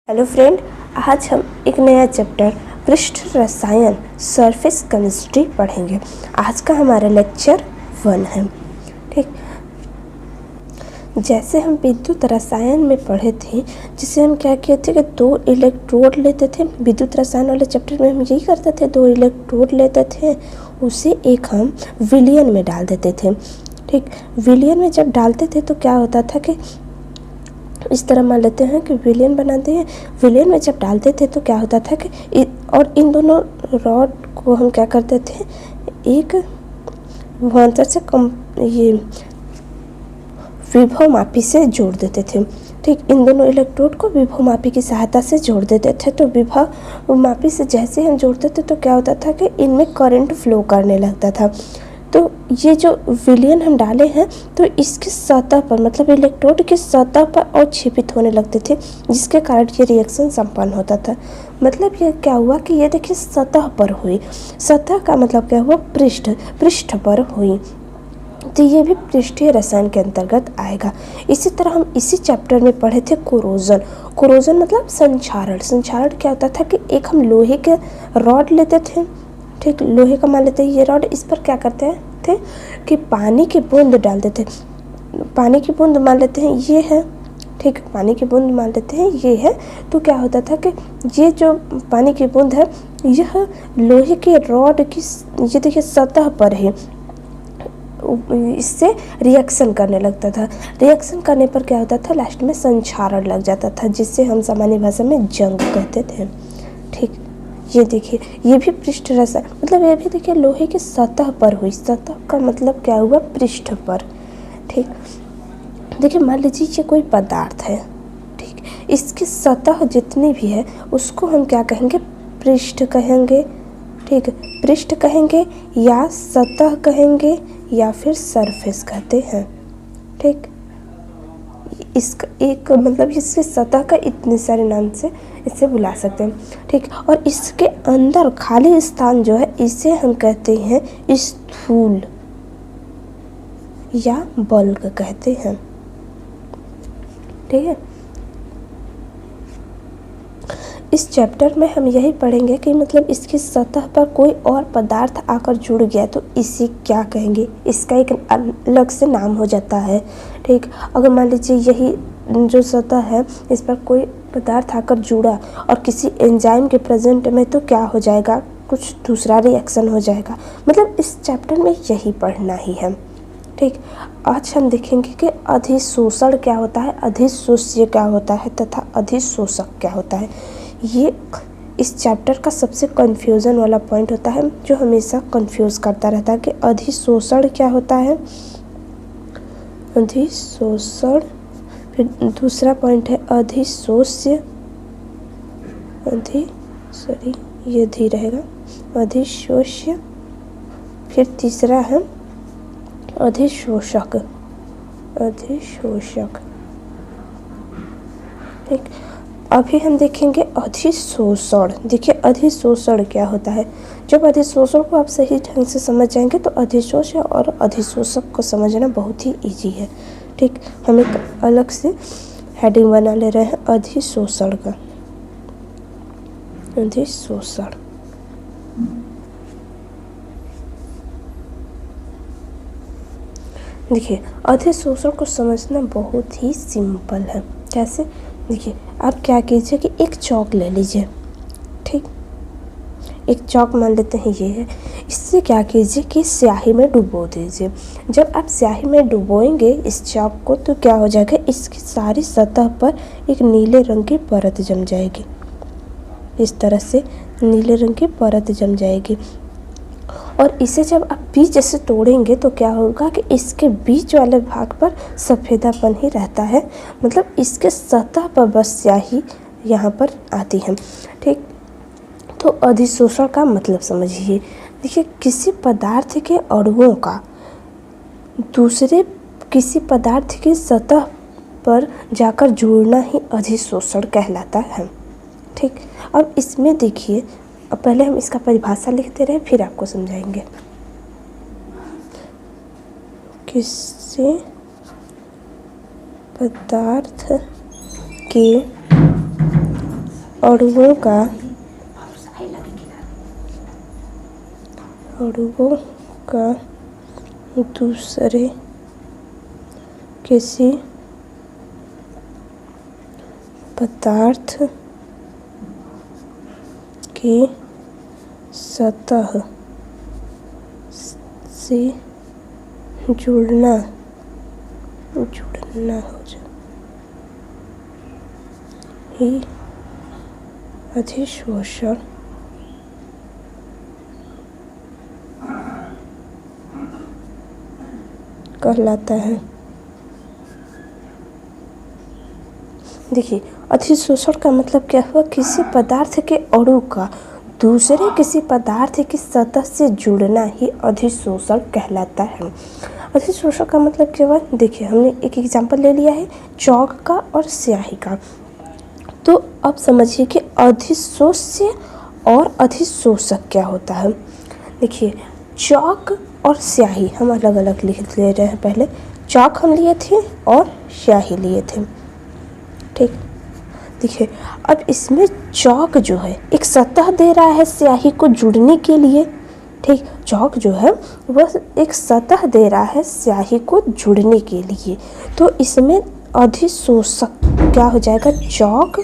Hello friend, आज हम एक नया चैप्टर पृष्ठ रसायन सरफेस केमिस्ट्री पढ़ेंगे। आज का हमारा लेक्चर 1 है। ठीक, जैसे हम विद्युत रसायन में पढ़े थे, जिसे हम क्या किए थे कि 2 इलेक्ट्रोड लेते थे। विद्युत रसायन वाले चैप्टर में हम यही करते थे, 2 इलेक्ट्रोड लेते थे, उसे एक हम विलयन में डाल देते थे। ठीक, विलयन में जब डालते थे तो क्या होता था कि इस तरह मान लेते हैं कि विलयन बनाते हैं। विलयन में जब डालते थे तो क्या होता था कि और इन दोनों रॉड को हम क्या करते थे, एक विभवांतर से ये विभवमापी से जोड़ देते थे। ठीक, इन दोनों इलेक्ट्रोड को विभवमापी की सहायता से जोड़ देते थे। तो विभवमापी से जैसे हम जोड़ते थे तो क्या होता था कि इनमें करंट फ्लो करने लगता था। तो ये जो विलयन हम डाले हैं तो इसकी सतह पर, मतलब इलेक्ट्रोड की सतह पर अवक्षेपित होने लगते थे, जिसके कारण ये रिएक्शन संपन्न होता था। मतलब ये क्या हुआ कि ये देखिए सतह पर हुई। सतह का मतलब क्या हुआ, पृष्ठ पर हुई। तो ये भी पृष्ठीय रसायन के अंतर्गत आएगा। इसी तरह हम इसी चैप्टर में पढ़े थे कोरोजन मतलब संक्षारण क्या होता था कि एक हम लोहे के रॉड लेते थे। ठीक, लोहे का मान लेते हैं ये रॉड, इस पर क्या करते थे कि पानी की बूंद डालते थे। पानी की बूंद मान लेते हैं ये है। ठीक, पानी की बूंद मान लेते हैं ये है। तो क्या होता था कि ये जो पानी की बूंद है यह लोहे के रॉड की, ये देखिए सतह पर है, इससे रिएक्शन करने लगता था। रिएक्शन करने पर क्या होता था, लास्ट में संक्षारण लग जाता था, जिससे हम सामान्य भाषा में जंग कहते थे। ठीक, ये देखिए ये भी पृष्ठ रसायन, मतलब ये भी देखिए लोहे की सतह पर हुई। सतह का मतलब क्या हुआ, पृष्ठ पर। ठीक, देखिए मान लीजिए ये कोई पदार्थ है। ठीक, इसकी सतह जितनी भी है उसको हम क्या कहेंगे, पृष्ठ कहेंगे। ठीक, पृष्ठ कहेंगे या सतह कहेंगे या फिर सरफेस कहते हैं। ठीक, इसका एक मतलब इसके सतह का इतने सारे नाम से इसे बुला सकते हैं। ठीक, और इसके अंदर खाली स्थान जो है इसे हम कहते हैं स्थूल या बल्क कहते हैं। ठीक है, इस चैप्टर में हम यही पढ़ेंगे कि मतलब इसकी सतह पर कोई और पदार्थ आकर जुड़ गया तो इसे क्या कहेंगे, इसका एक अलग से नाम हो जाता है। ठीक, अगर मान लीजिए यही जो सतह है इस पर कोई पदार्थ आकर जुड़ा और किसी एंजाइम के प्रेजेंट में तो क्या हो जाएगा, कुछ दूसरा रिएक्शन हो जाएगा। मतलब इस चैप्टर में यही पढ़ना ही है। ठीक, आज हम देखेंगे कि अधिशोषण क्या होता है, अधिशोष्य क्या होता है तथा अधिशोषक क्या होता है। ये इस चैप्टर का सबसे कंफ्यूजन वाला पॉइंट होता है, जो हमेशा कंफ्यूज करता रहता है कि अधिशोषण क्या होता है, अधिशोषण। फिर दूसरा पॉइंट है अधिशोष्य, ये धी रहेगा, अधिशोष्य। फिर तीसरा है अधिशोषक। ठीक, अभी हम देखेंगे अधिशोषण। देखिए अधिशोषण क्या होता है। जब अधिशोषण को आप सही ढंग से समझ जाएंगे तो अधिशोष्य और अधिशोषक को समझना बहुत ही इजी है। ठीक, हम एक अलग से हेडिंग बना ले रहे हैं अधिशोषण का। अधिशोषण, देखिए अधिशोषण को समझना बहुत ही सिंपल है। कैसे, देखिए आप क्या कीजिए कि एक चौक ले लीजिए। ठीक, एक चौक मान लेते हैं ये है। इससे क्या कीजिए कि स्याही में डुबो दीजिए। जब आप स्याही में डुबोएंगे इस चौक को तो क्या हो जाएगा, इसकी सारी सतह पर एक नीले रंग की परत जम जाएगी। इस तरह से नीले रंग की परत जम जाएगी। और इसे जब आप बीच से तोड़ेंगे तो क्या होगा कि इसके बीच वाले भाग पर सफ़ेदापन ही रहता है, मतलब इसके सतह पर बस स्याही यहाँ पर आती है। ठीक, तो अधिशोषण का मतलब समझिए। देखिए किसी पदार्थ के अणुओं का दूसरे किसी पदार्थ की सतह पर जाकर जुड़ना ही अधिशोषण कहलाता है। ठीक, अब इसमें देखिए, अब पहले हम इसका परिभाषा लिखते रहे फिर आपको समझाएंगे। किसी पदार्थ के अणुओं का दूसरे किसी पदार्थ की सतह से जुड़ना हो जाए ही अधिशोषण कहलाता है। देखिए, अधिशोषण का मतलब क्या हुआ? किसी पदार्थ के अणु का दूसरे किसी पदार्थ की सतह से जुड़ना ही अधिशोषण कहलाता है। अधिशोषण का मतलब क्या हुआ? देखिए, हमने एक एग्जाम्पल ले लिया है चौक का और स्याही का। तो अब समझिए कि अधिशोष्य और अधिशोषक क्या होता है। देखिए, चौक और स्याही हम अलग अलग लिख ले रहे हैं। पहले चौक हम लिए थे और स्याही लिए थे, ठीक। देखिए, अब इसमें चौक जो है एक सतह दे रहा है स्याही को जुड़ने के लिए, ठीक। चौक जो है वह एक सतह दे रहा है स्याही को जुड़ने के लिए। तो इसमें अधिशोषक क्या हो जाएगा? चौक।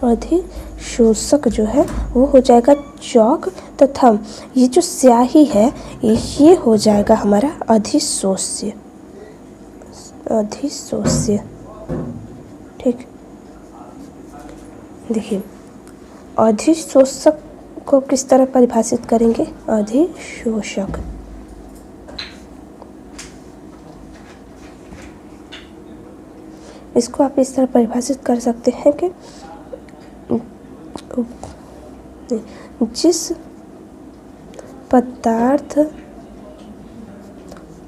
अधिशोषक जो है वो हो जाएगा चौक, तथा ये जो स्याही है ये हो जाएगा हमारा अधिशोष्य। ठीक। देखिए, अधिशोषक को किस तरह परिभाषित करेंगे? अधिशोषक इसको आप इस तरह परिभाषित कर सकते हैं कि जिस पदार्थ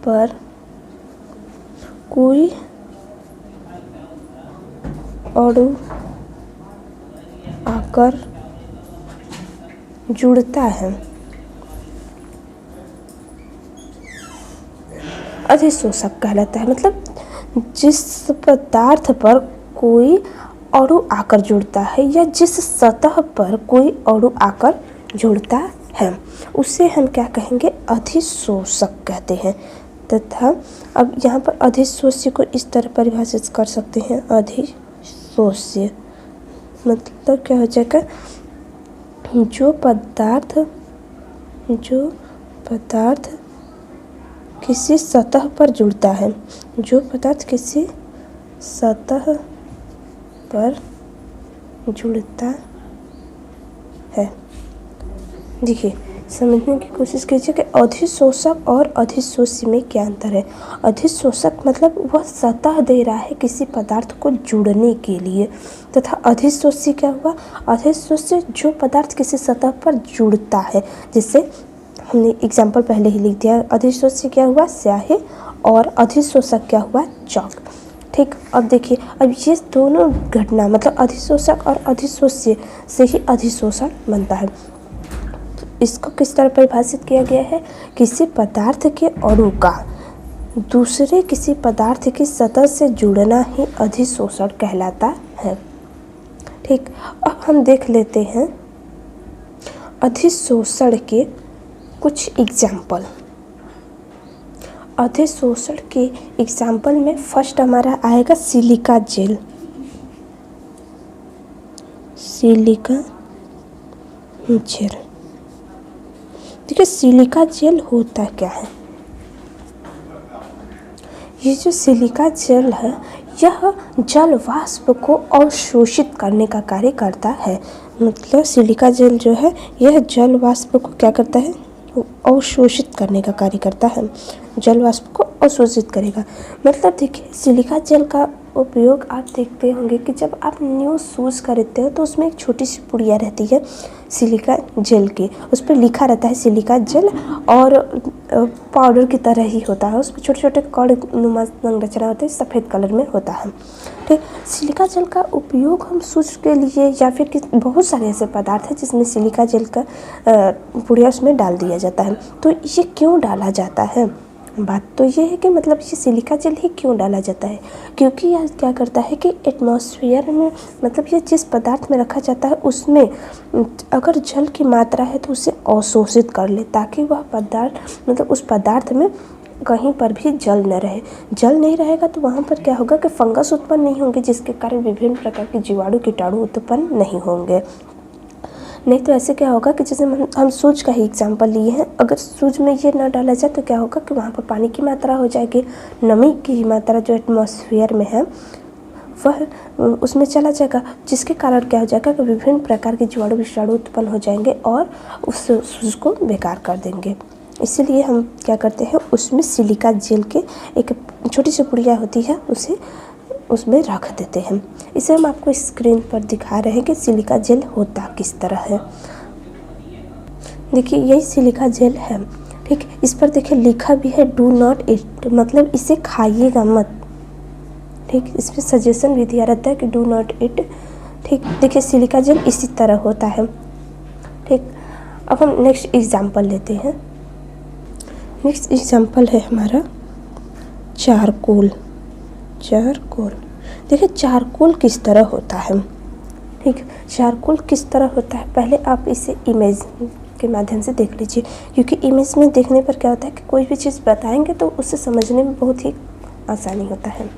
पर कोई अणु आकर जुड़ता है अधिशोषक कहलाता है। मतलब जिस पदार्थ पर कोई अणु आकर जुड़ता है या जिस सतह पर कोई अणु आकर जुड़ता है उसे हम क्या कहेंगे? अधिशोषक कहते हैं। तथा अब यहाँ पर अधिशोष्य को इस तरह परिभाषित कर सकते हैं। अधिशोष्य मतलब क्या हो जाएगा? जो पदार्थ किसी सतह पर जुड़ता है, जो पदार्थ किसी सतह पर जुड़ता है। देखिए, समझने की कोशिश कीजिए कि अधिशोषक और अधिशोष्य में क्या अंतर है। अधिशोषक मतलब वह सतह दे रहा है किसी पदार्थ को जुड़ने के लिए, तथा अधिशोष्य क्या हुआ? अधिशोष्य जो पदार्थ किसी सतह पर जुड़ता है, जिससे हमने एग्जाम्पल पहले ही लिख दिया। अधिशोष्य क्या हुआ? स्याही, और अधिशोषक क्या हुआ? चौक, ठीक। अब देखिए, अब ये दोनों घटना मतलब अधिशोषक और अधिशोष्य से ही अधिशोषण बनता है। इसको किस तरह परिभाषित किया गया है? किसी पदार्थ के अणु का दूसरे किसी पदार्थ की सतह से जुड़ना ही अधिशोषण कहलाता है, ठीक। अब हम देख लेते हैं अधिशोषण के कुछ एग्जाम्पल। अधिशोषण के एग्जाम्पल में फर्स्ट हमारा आएगा सिलिका जेल। देखिए, सिलिका जेल होता क्या है? ये जो सिलिका जेल है यह जल वाष्प को अवशोषित करने का कार्य करता है। मतलब सिलिका जेल जो है यह जल वाष्प को क्या करता है? अवशोषित करने का कार्य करता है। जल वाष्प को अवशोषित करेगा। मतलब देखिए, सिलिका जेल का उपयोग आप देखते होंगे कि जब आप न्यू शूज़ खरीदते हो तो उसमें एक छोटी सी पुड़िया रहती है सिलिका जेल की, उस पर लिखा रहता है सिलिका जेल, और पाउडर की तरह ही होता है। उसमें छोटे छोटे कण नुमा संरचना होती है, सफ़ेद कलर में होता है, ठीक। सिलिका जेल का उपयोग हम शूज़ के लिए या फिर बहुत सारे ऐसे पदार्थ हैं जिसमें सिलिका जेल का पुड़िया उसमें डाल दिया जाता है। तो ये क्यों डाला जाता है? बात तो ये है कि मतलब ये सिलिका जेल ही क्यों डाला जाता है, क्योंकि यह क्या करता है कि एटमॉस्फेयर में मतलब ये जिस पदार्थ में रखा जाता है उसमें अगर जल की मात्रा है तो उसे अवशोषित कर ले, ताकि वह पदार्थ मतलब उस पदार्थ में कहीं पर भी जल न रहे। जल नहीं रहेगा तो वहाँ पर क्या होगा कि फंगस उत्पन्न नहीं होंगे, जिसके कारण विभिन्न प्रकार के जीवाणु कीटाणु उत्पन्न नहीं होंगे। नहीं तो ऐसे क्या होगा कि जैसे हम सूज का ही एग्जांपल लिए हैं, अगर सूज में ये ना डाला जाए तो क्या होगा कि वहाँ पर पानी की मात्रा हो जाएगी, नमी की मात्रा जो एटमॉस्फेयर में है वह उसमें चला जाएगा, जिसके कारण क्या हो जाएगा कि विभिन्न प्रकार के जीवाणु विषाणु उत्पन्न हो जाएंगे और उस सूज को बेकार कर देंगे। इसीलिए हम क्या करते हैं, उसमें सिलिका जेल के एक छोटी सी पुड़िया होती है उसे उसमें रख देते हैं। इसे हम आपको स्क्रीन पर दिखा रहे हैं कि सिलिका जेल होता किस तरह है। देखिए यही सिलिका जेल है, ठीक। इस पर देखिए लिखा भी है डू नॉट ईट, मतलब इसे खाइएगा मत, ठीक। इसमें सजेशन भी दिया रहता है कि डू नॉट ईट, ठीक। देखिए सिलिका जेल इसी तरह होता है, ठीक। अब हम नेक्स्ट एग्जाम्पल लेते हैं। नेक्स्ट एग्जाम्पल है हमारा चारकोल। देखिए चारकोल किस तरह होता है, ठीक। चारकोल किस तरह होता है, पहले आप इसे इमेज के माध्यम से देख लीजिए, क्योंकि इमेज में देखने पर क्या होता है कि कोई भी चीज़ बताएंगे तो उसे समझने में बहुत ही आसानी होता है।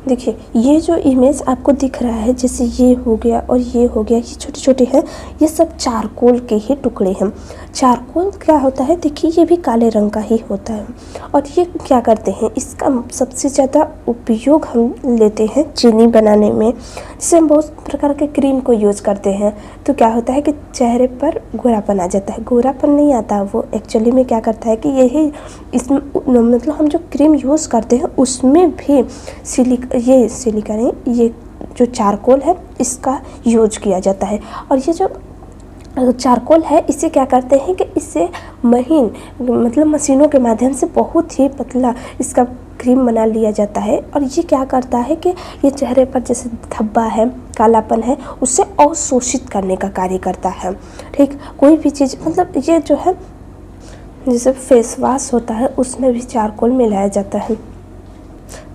देखिए ये जो इमेज आपको दिख रहा है, जैसे ये हो गया और ये हो गया, ये छोटे छोटे हैं, ये सब चारकोल के ही टुकड़े हैं। चारकोल क्या होता है, देखिए ये भी काले रंग का ही होता है, और ये क्या करते हैं, इसका सबसे ज़्यादा उपयोग हम लेते हैं चीनी बनाने में। जैसे हम बहुत प्रकार के क्रीम को यूज़ करते हैं तो क्या होता है कि चेहरे पर गोरापन आ जाता है। गोरापन नहीं आता, वो एक्चुअली में क्या करता है कि यही इसमें मतलब हम जो क्रीम यूज़ करते हैं उसमें भी सिलिका नहीं, ये जो चारकोल है इसका यूज किया जाता है। और ये जो चारकोल है इसे क्या करते हैं कि इससे महीन मतलब मशीनों के माध्यम से बहुत ही पतला इसका क्रीम बना लिया जाता है, और ये क्या करता है कि ये चेहरे पर जैसे धब्बा है, कालापन है, उससे अवशोषित करने का कार्य करता है, ठीक। कोई भी चीज़ मतलब ये जो है जैसे फेस वॉश होता है उसमें भी चारकोल मिलाया जाता है।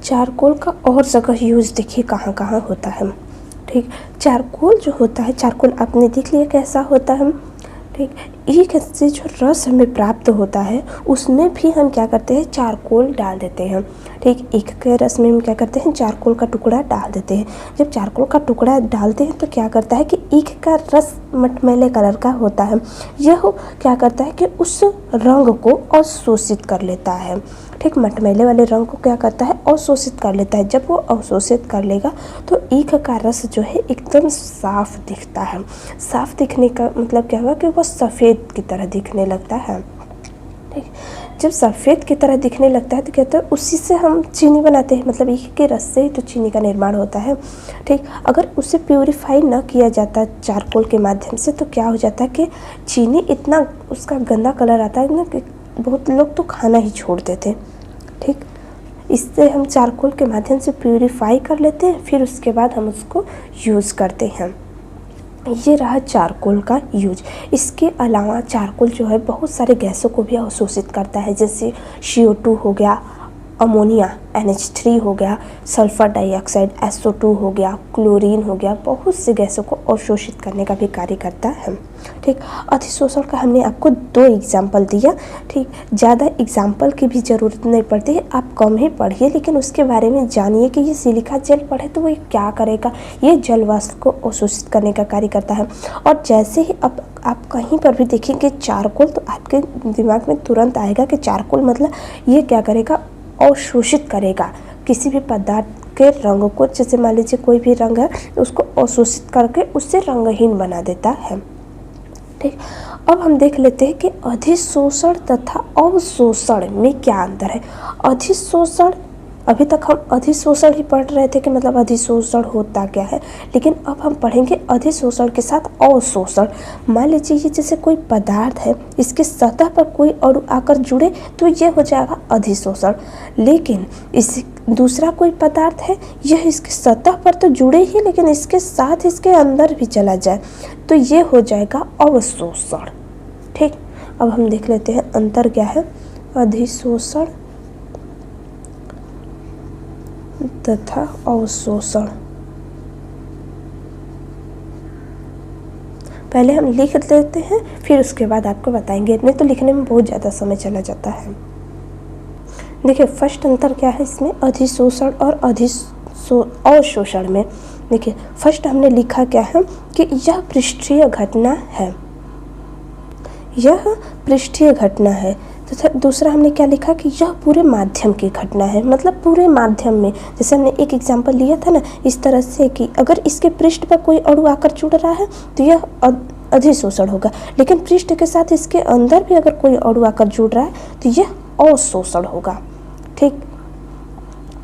चारकोल का और जगह यूज़ देखिए कहाँ कहाँ होता है, ठीक। चारकोल जो होता है, चारकोल आपने देख लिया कैसा होता है, ठीक। एक से जो रस हमें प्राप्त होता है उसमें भी हम क्या करते हैं, चारकोल डाल देते हैं, ठीक। एक के रस में हम क्या करते हैं, चारकोल का टुकड़ा डाल देते हैं। जब चारकोल का टुकड़ा डालते हैं तो क्या करता है कि ईख का रस मटमैले कलर का होता है, यह क्या करता है कि उस रंग को अवशोषित कर लेता है, ठीक। मटमैले वाले रंग को क्या करता है, अवशोषित कर लेता है। जब वो अवशोषित कर लेगा तो ईख का रस जो है एकदम साफ दिखता है। साफ दिखने का मतलब क्या हुआ कि वो सफ़ेद की तरह दिखने लगता है, ठीक। जब सफ़ेद की तरह दिखने लगता है तो कहते हैं उसी से हम चीनी बनाते हैं, मतलब ईख के रस से ही तो चीनी का निर्माण होता है, ठीक। अगर उसे प्यूरिफाई न किया जाता चारकोल के माध्यम से तो क्या हो जाता है कि चीनी इतना उसका गंदा कलर आता है ना कि बहुत लोग तो खाना ही छोड़ देते, ठीक। इससे हम चारकोल के माध्यम से प्यूरिफाई कर लेते हैं, फिर उसके बाद हम उसको यूज़ करते हैं। ये रहा चारकोल का यूज। इसके अलावा चारकोल जो है बहुत सारे गैसों को भी अवशोषित करता है, जैसे CO2 हो गया, अमोनिया NH3 हो गया, सल्फ़र डाइऑक्साइड SO2 हो गया, क्लोरीन हो गया, बहुत से गैसों को अवशोषित करने का भी कार्य करता है, ठीक। अधिशोषण का हमने आपको 2 एग्जाम्पल दिया, ठीक। ज़्यादा एग्जाम्पल की भी ज़रूरत नहीं पड़ती है, आप कम ही पढ़िए, लेकिन उसके बारे में जानिए कि ये सिलिका जेल पढ़े तो वो क्या करेगा, ये जल वाष्प को अवशोषित करने का कार्य करता है। और जैसे ही अब आप कहीं पर भी देखेंगे चारकोल तो आपके दिमाग में तुरंत आएगा कि चारकोल मतलब ये क्या करेगा, अवशोषित करेगा किसी भी पदार्थ के रंग को। जैसे मान लीजिए कोई भी रंग है उसको अवशोषित करके उससे रंगहीन बना देता है, ठीक। अब हम देख लेते हैं कि अधिशोषण तथा अवशोषण में क्या अंतर है। अधिशोषण, अभी तक हम अधिशोषण ही पढ़ रहे थे कि मतलब अधिशोषण होता क्या है, लेकिन अब हम पढ़ेंगे अधिशोषण के साथ अवशोषण। मान लीजिए ये जैसे कोई पदार्थ है, इसके सतह पर कोई अणु आकर जुड़े तो ये हो जाएगा अधिशोषण, लेकिन इस दूसरा कोई पदार्थ है, यह इसके सतह पर तो जुड़े ही लेकिन इसके साथ इसके अंदर भी चला जाए तो ये हो जाएगा अवशोषण, ठीक। अब हम देख लेते हैं अंतर क्या है। अधिशोषण तथा अवशोषण। पहले हम लिख लेते हैं, फिर उसके बाद आपको बताएंगे, नहीं तो लिखने में बहुत ज़्यादा समय चला जाता है। देखिए फर्स्ट अंतर क्या है इसमें, अधिशोषण और अवशोषण में। देखिए फर्स्ट हमने लिखा क्या है कि यह पृष्ठीय घटना है, यह पृष्ठीय घटना है। तथा दूसरा हमने क्या लिखा कि यह पूरे माध्यम की घटना है, मतलब पूरे माध्यम में। जैसे हमने एक एग्जांपल लिया था ना इस तरह से कि अगर इसके पृष्ठ पर कोई अणु आकर जुड़ रहा है तो यह अधिशोषण होगा, लेकिन पृष्ठ के साथ इसके अंदर भी अगर कोई अणु आकर जुड़ रहा है तो यह अवशोषण होगा। ठीक,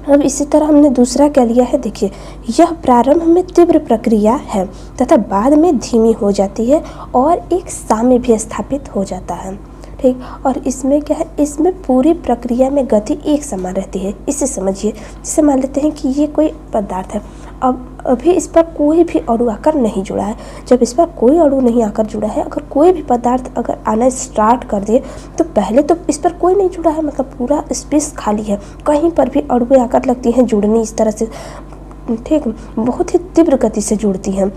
अब इसी तरह हमने दूसरा क्या लिया है, देखिए यह प्रारंभ में तीव्र प्रक्रिया है तथा बाद में धीमी हो जाती है और एक साम्य भी स्थापित हो जाता है। ठीक, और इसमें क्या है, इसमें पूरी प्रक्रिया में गति एक समान रहती है। इसे समझिए, जैसे मान लेते हैं कि ये कोई पदार्थ है, अब अभी इस पर कोई भी अणु आकर नहीं जुड़ा है। जब इस पर कोई अणु नहीं आकर जुड़ा है, अगर कोई भी पदार्थ अगर आना स्टार्ट कर दिए तो पहले तो इस पर कोई नहीं जुड़ा है, मतलब पूरा स्पेस खाली है, कहीं पर भी अणुएं आकर लगती हैं जुड़नी इस तरह से। ठीक, बहुत ही तीव्र गति से जुड़ती हैं,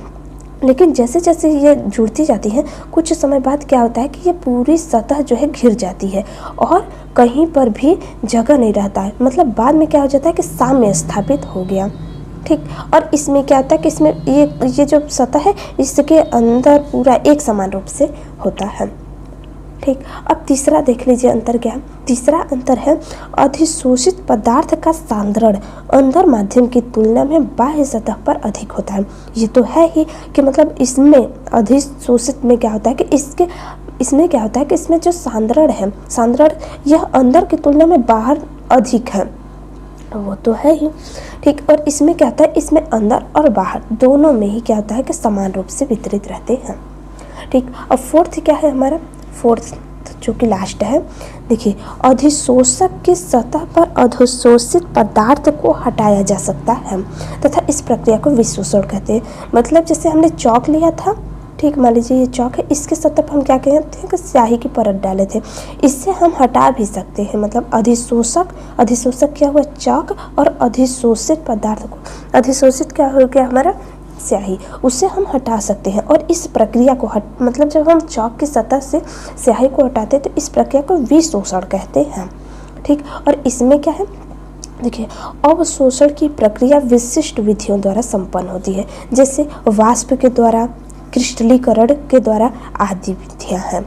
लेकिन जैसे जैसे ये जुड़ती जाती हैं कुछ समय बाद क्या होता है कि ये पूरी सतह जो है घिर जाती है और कहीं पर भी जगह नहीं रहता है, मतलब बाद में क्या हो जाता है कि साम्य स्थापित हो गया। ठीक, और इसमें क्या होता है कि इसमें ये जो सतह है इसके अंदर पूरा एक समान रूप से होता है। ठीक, अब तीसरा देख लीजिए अंतर क्या है। तीसरा अंतर है अधिशोषित पदार्थ का सांद्रण अंदर माध्यम की तुलना में बाह्य सतह पर अधिक होता है। ये तो है ही कि मतलब इसमें अधिशोषित में क्या होता है कि इसमें क्या होता है कि इसमें जो सांद्रण है, सांद्रण यह अंदर की तुलना में बाहर अधिक है, वो तो है ही। ठीक, और इसमें क्या होता है, इसमें अंदर और बाहर दोनों में ही क्या होता है कि समान रूप से वितरित रहते हैं। ठीक, अब फोर्थ क्या है हमारा, फोर्थ जो कि लास्ट है, देखिए अधिशोषक की सतह पर अधिशोषित पदार्थ को हटाया जा सकता है तथा इस प्रक्रिया को विशोषण कहते हैं। मतलब जैसे हमने चौक लिया था, ठीक, मान लीजिए ये चौक है, इसके सतह पर हम क्या कहते हैं कि स्याही की परत डाले थे, इससे हम हटा भी सकते हैं। मतलब अधिशोषक क्या हुआ, चौक, और अधिशोषित पदार्थ को, अधिशोषित क्या हो गया हमारा, स्याही, उससे हम हटा सकते हैं। और इस प्रक्रिया को मतलब जब हम चौक की सतह से स्याही को हटाते हैं तो इस प्रक्रिया को विशोषण कहते हैं। ठीक, और इसमें क्या है, देखिए अवशोषण की प्रक्रिया विशिष्ट विधियों द्वारा संपन्न होती है, जैसे वाष्प के द्वारा, क्रिस्टलीकरण के द्वारा आदि विधियां हैं।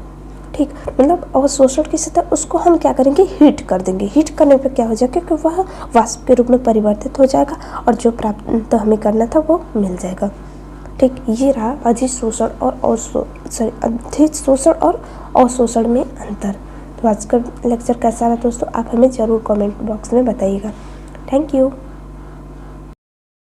ठीक, मतलब अवशोषण की सतह उसको हम क्या करेंगे, हीट कर देंगे। हीट करने पर क्या हो जाएगा कि वह वाष्प के रूप में परिवर्तित हो जाएगा और जो प्राप्त हमें करना था वो मिल जाएगा। ठीक, ये रहा अधिशोषण और अधिशोषण और अवशोषण में अंतर। तो आज का लेक्चर कैसा रहा दोस्तों, आप हमें ज़रूर कमेंट बॉक्स में बताइएगा। Thank you.